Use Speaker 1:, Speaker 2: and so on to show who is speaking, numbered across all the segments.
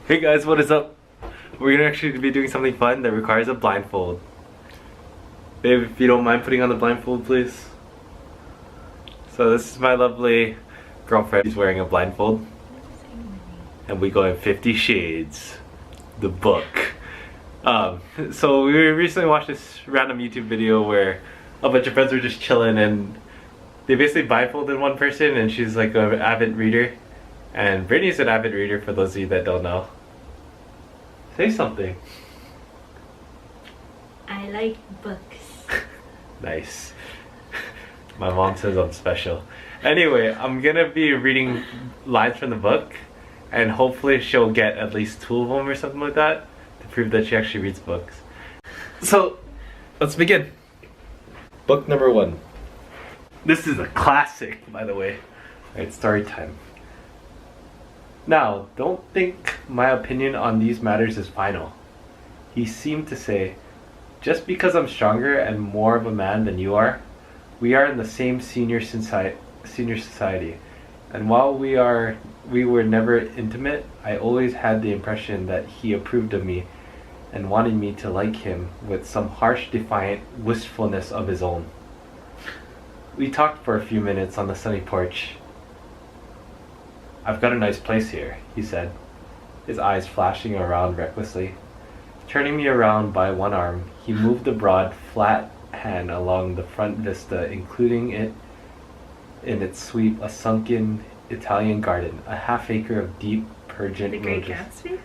Speaker 1: Hey guys, what is up? We're gonna actually be doing something fun that requires a blindfold. Babe, if you don't mind putting on the blindfold, please. So this is my lovely girlfriend. She's wearing a blindfold. And we go in 50 Shades, the book. So we recently watched this random YouTube video where a bunch of friends were just chilling and they basically blindfolded one person, and she's like an avid reader. And Brittany's an avid reader, for those of you that don't know. Say something.
Speaker 2: I like books.
Speaker 1: Nice. My mom says I'm special. Anyway, I'm gonna be reading lines from the book, and hopefully she'll get at least 2 of them or something like that to prove that she actually reads books. So, let's begin. Book number 1. This is a classic, by the way. Alright, story time. Now, don't think my opinion on these matters is final. He seemed to say, just because I'm stronger and more of a man than you are, we are in the same senior society. And while we were never intimate, I always had the impression that he approved of me and wanted me to like him with some harsh, defiant wistfulness of his own. We talked for a few minutes on the sunny porch. I've got a nice place here, he said, his eyes flashing around recklessly. Turning me around by one arm, he moved a broad, flat hand along the front vista, including it in its sweep a sunken Italian garden, a half-acre of deep, purgent
Speaker 2: The Great
Speaker 1: roses.
Speaker 2: Gatsby?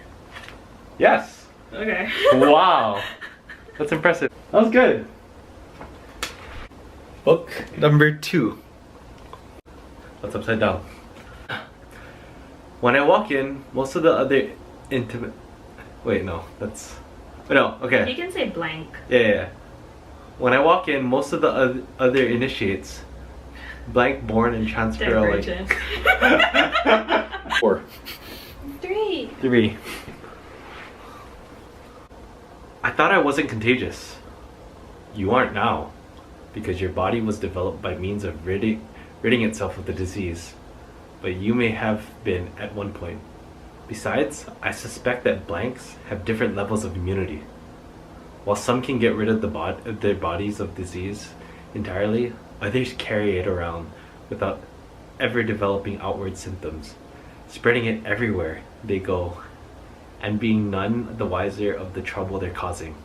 Speaker 1: Yes!
Speaker 2: Okay.
Speaker 1: Wow! That's impressive. That was good. Book number 2. That's upside down. When I walk in, most of the other intimate... Wait, no, that's... No, okay.
Speaker 2: You can say blank.
Speaker 1: Yeah. When I walk in, most of the other initiates, blank, born, and transfer
Speaker 2: Divergent.
Speaker 1: 4.
Speaker 2: 3.
Speaker 1: I thought I wasn't contagious. You aren't now, because your body was developed by means of ridding itself of the disease. But you may have been at one point. Besides, I suspect that blanks have different levels of immunity. While some can get rid of their bodies of disease entirely, others carry it around without ever developing outward symptoms, spreading it everywhere they go, and being none the wiser of the trouble they're causing.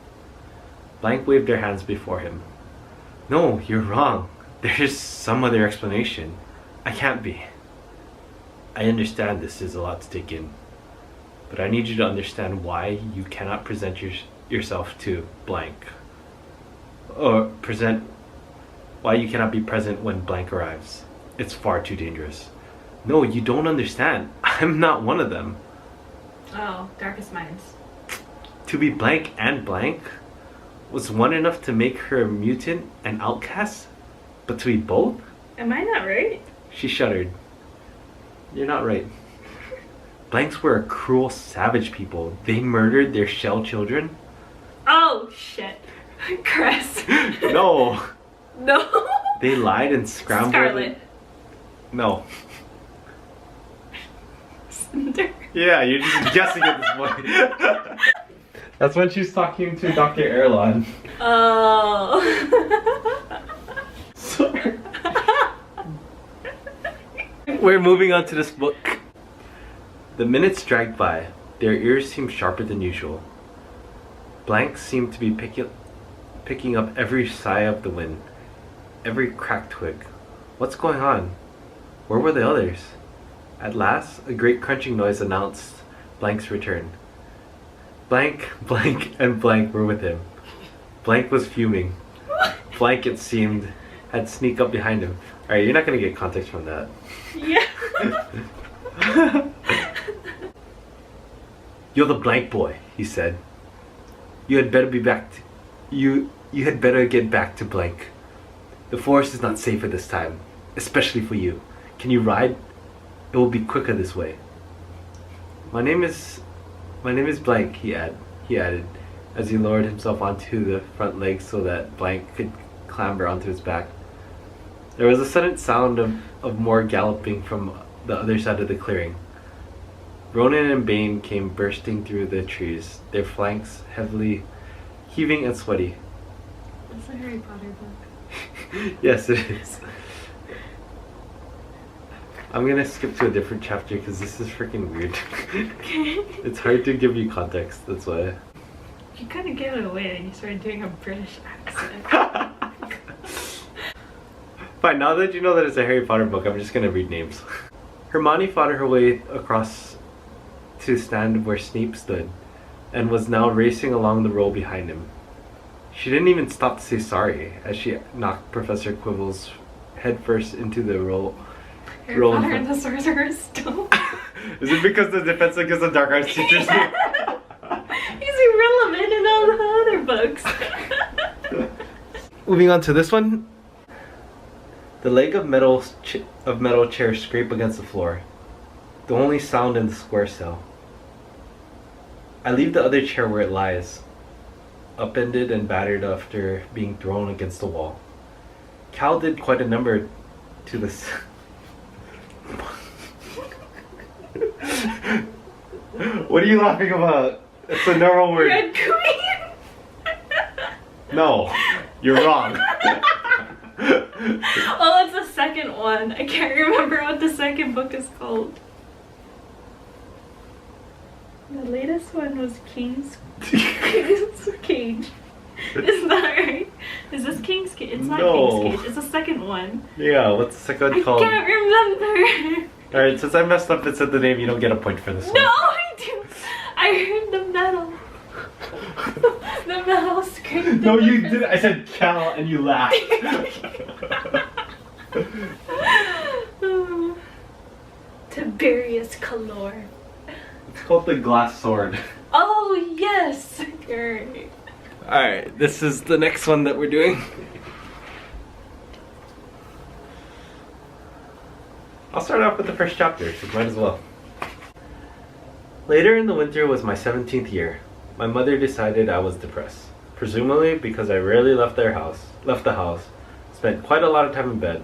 Speaker 1: Blank waved their hands before him. No, you're wrong. There's some other explanation. I can't be. I understand this is a lot to take in, but I need you to understand why you cannot present yourself to blank, or why you cannot be present when blank arrives. It's far too dangerous. No, you don't understand. I'm not one of them.
Speaker 2: Oh, darkest minds.
Speaker 1: To be blank and blank was one enough to make her a mutant and outcast, but to be both?
Speaker 2: Am I not right?
Speaker 1: She shuddered. You're not right. Blanks were a cruel, savage people. They murdered their shell children.
Speaker 2: Oh, shit. Cress.
Speaker 1: No.
Speaker 2: No.
Speaker 1: They lied and scrambled.
Speaker 2: Scarlet.
Speaker 1: No.
Speaker 2: Cinder.
Speaker 1: Yeah, you're just guessing at this point. That's when she's talking to Dr. Erlon.
Speaker 2: Oh.
Speaker 1: Sorry. We're moving on to this book. The minutes dragged by. Their ears seemed sharper than usual. Blanks seemed to be picking up every sigh of the wind, every cracked twig. What's going on? Where were the others? At last, a great crunching noise announced Blank's return. Blank, blank, and blank were with him. Blank was fuming. Blank, it seemed, had sneaked up behind him. Alright, you're not gonna get context from that.
Speaker 2: Yeah.
Speaker 1: You're the blank boy, he said. You had better you had better get back to blank. The forest is not safer this time, especially for you. Can you ride? It will be quicker this way. My name is blank, he added, as he lowered himself onto the front legs so that blank could clamber onto his back. There was a sudden sound of more galloping from the other side of the clearing. Ronan and Bane came bursting through the trees, their flanks heavily heaving and sweaty.
Speaker 2: It's a Harry Potter book.
Speaker 1: Yes, it is. I'm gonna skip to a different chapter because this is freaking weird.
Speaker 2: Okay.
Speaker 1: It's hard to give you context, that's why.
Speaker 2: You kind of gave it away and you started doing a British accent.
Speaker 1: Fine, now that you know that it's a Harry Potter book, I'm just gonna read names. Hermione fought her way across to the stand where Snape stood, and was now racing along the row behind him. She didn't even stop to say sorry as she knocked Professor Quibbles headfirst into the row.
Speaker 2: Harry Potter and the Sorcerer's Stone.
Speaker 1: Is it because the Defense Against the Dark Arts teacher's name?
Speaker 2: He's irrelevant in all the other books.
Speaker 1: Moving on to this one. The leg of metal chair scraped against the floor, the only sound in the square cell. I leave the other chair where it lies, upended and battered after being thrown against the wall. Cal did quite a number to this. What are you laughing about? It's a normal word.
Speaker 2: Red Queen.
Speaker 1: No, you're wrong.
Speaker 2: Oh, it's the second one. I can't remember what the second book is called. The latest one was King's Cage. Is that right? Is this King's Cage? It's not
Speaker 1: No.
Speaker 2: King's Cage. It's the second one.
Speaker 1: Yeah, what's the second one called?
Speaker 2: I can't remember.
Speaker 1: Alright, since I messed up and said the name, you don't get a point for this
Speaker 2: No,
Speaker 1: one.
Speaker 2: I do. I heard the metal. The metal screamed.
Speaker 1: No, you did. I said Cal and you laughed.
Speaker 2: Tiberius Calor.
Speaker 1: It's called the Glass Sword.
Speaker 2: Oh, yes. Great.
Speaker 1: Alright, this is the next one that we're doing. I'll start off with the first chapter, so might as well. Later in the winter was my 17th year. My mother decided I was depressed, presumably because I rarely left the house, spent quite a lot of time in bed,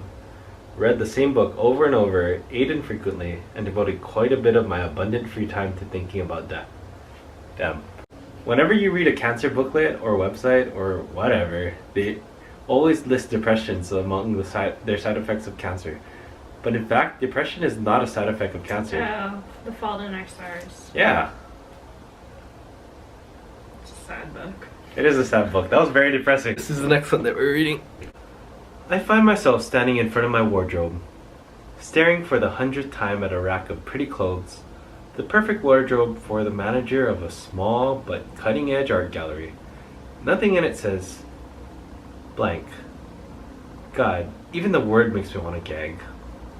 Speaker 1: read the same book over and over, ate infrequently, and devoted quite a bit of my abundant free time to thinking about death. Damn. Whenever you read a cancer booklet or website or whatever, they always list depression among their side effects of cancer. But in fact, depression is not a side effect of cancer.
Speaker 2: Oh, The Fault in Our Stars.
Speaker 1: Yeah.
Speaker 2: It's a sad book.
Speaker 1: It is a sad book. That was very depressing. This is the next one that we're reading. I find myself standing in front of my wardrobe, staring for the 100th time at a rack of pretty clothes, the perfect wardrobe for the manager of a small but cutting-edge art gallery. Nothing in it says blank. God, even the word makes me want to gag.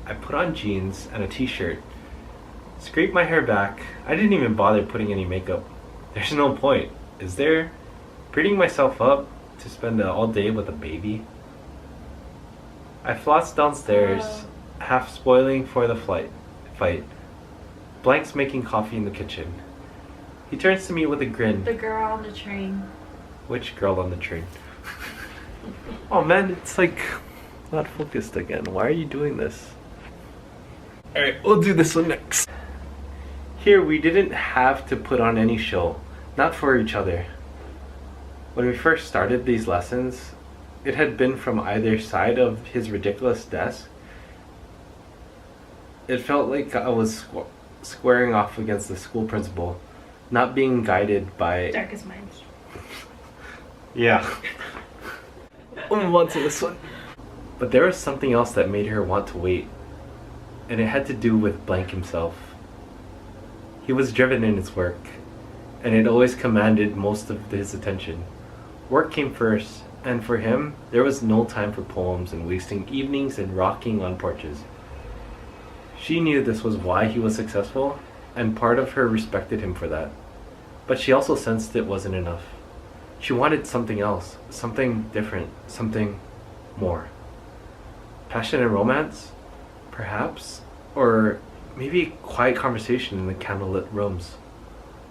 Speaker 1: I put on jeans and a t-shirt, scrape my hair back. I didn't even bother putting any makeup. There's no point, is there? Prettying myself up to spend all day with a baby. I floss downstairs, half spoiling for the fight. Blank's making coffee in the kitchen. He turns to me with a grin.
Speaker 2: The girl on the train.
Speaker 1: Which girl on the train? Oh man, it's like not focused again. Why are you doing this? Alright, we'll do this one next. Here we didn't have to put on any show, not for each other. When we first started these lessons, it had been from either side of his ridiculous desk. It felt like I was squaring off against the school principal, not being guided by...
Speaker 2: Darkest Minds.
Speaker 1: Yeah. We'll move on to this one. But there was something else that made her want to wait, and it had to do with Blank himself. He was driven in his work, and it always commanded most of his attention. Work came first, and for him, there was no time for poems and wasting evenings and rocking on porches. She knew this was why he was successful, and part of her respected him for that. But she also sensed it wasn't enough. She wanted something else, something different, something more. Passion and romance? Perhaps? Or maybe quiet conversation in the candlelit rooms.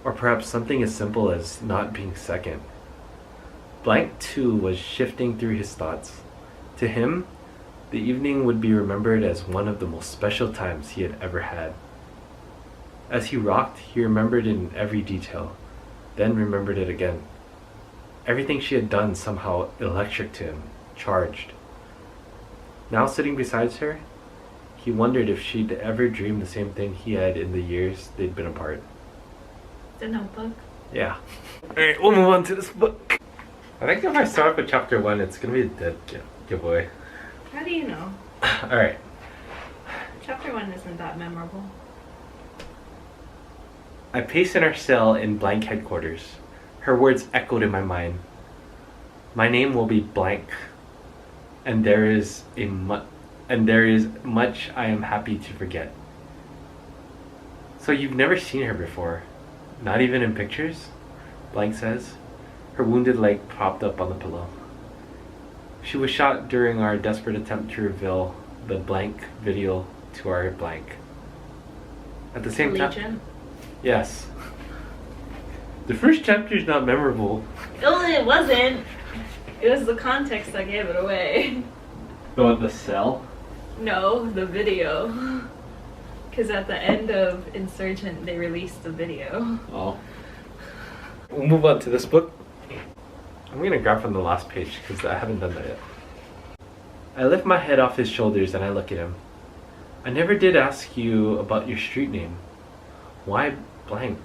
Speaker 1: Or perhaps something as simple as not being second. Blank too was shifting through his thoughts. To him, the evening would be remembered as one of the most special times he had ever had. As he rocked, he remembered in every detail, then remembered it again. Everything she had done somehow electric to him, charged. Now sitting beside her, he wondered if she'd ever dreamed the same thing he had in the years they'd been apart.
Speaker 2: The Notebook.
Speaker 1: Yeah. Alright, we'll move on to this book. I think if I start off with chapter 1, it's gonna be a dead giveaway.
Speaker 2: How do you know?
Speaker 1: Alright.
Speaker 2: Chapter 1 isn't that memorable.
Speaker 1: I paced in our cell in blank headquarters. Her words echoed in my mind. My name will be blank, and there is much I am happy to forget. So you've never seen her before, not even in pictures? Blank says, her wounded leg propped up on the pillow. She was shot during our desperate attempt to reveal the blank video to our blank. At the same time, yes. The first chapter is not memorable.
Speaker 2: Oh, it wasn't. It was the context that gave it away.
Speaker 1: The cell?
Speaker 2: No, the video. Because at the end of Insurgent, they released the video.
Speaker 1: Oh. We'll move on to this book. I'm gonna grab from the last page because I haven't done that yet. I lift my head off his shoulders and I look at him. I never did ask you about your street name. Why blank?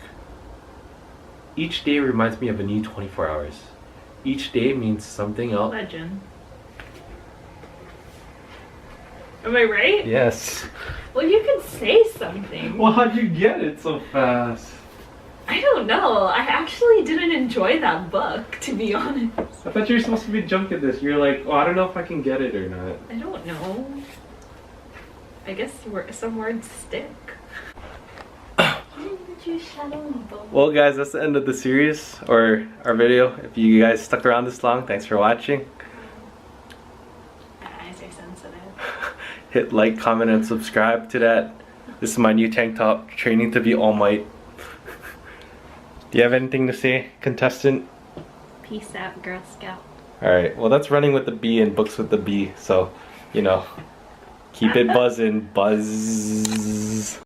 Speaker 1: Each day reminds me of a new 24 hours. Each day means something else.
Speaker 2: Legend. Am I right?
Speaker 1: Yes.
Speaker 2: Well, you can say something.
Speaker 1: Well, how'd you get it so fast?
Speaker 2: I don't know. I actually didn't enjoy that book, to be honest.
Speaker 1: I thought you were supposed to be jumping this. You're like, oh, I don't know if I can get it or not.
Speaker 2: I don't know. I guess some words stick.
Speaker 1: Well guys, that's the end of the series or our video. If you guys stuck around this long, thanks for watching.
Speaker 2: My eyes are sensitive.
Speaker 1: Hit like, comment, and subscribe to that. This is my new tank top, training to be All Might. Do you have anything to say, contestant?
Speaker 2: Peace out, Girl Scout.
Speaker 1: Alright, well that's running with the B and books with the B, so, you know, keep it buzzing, buzz.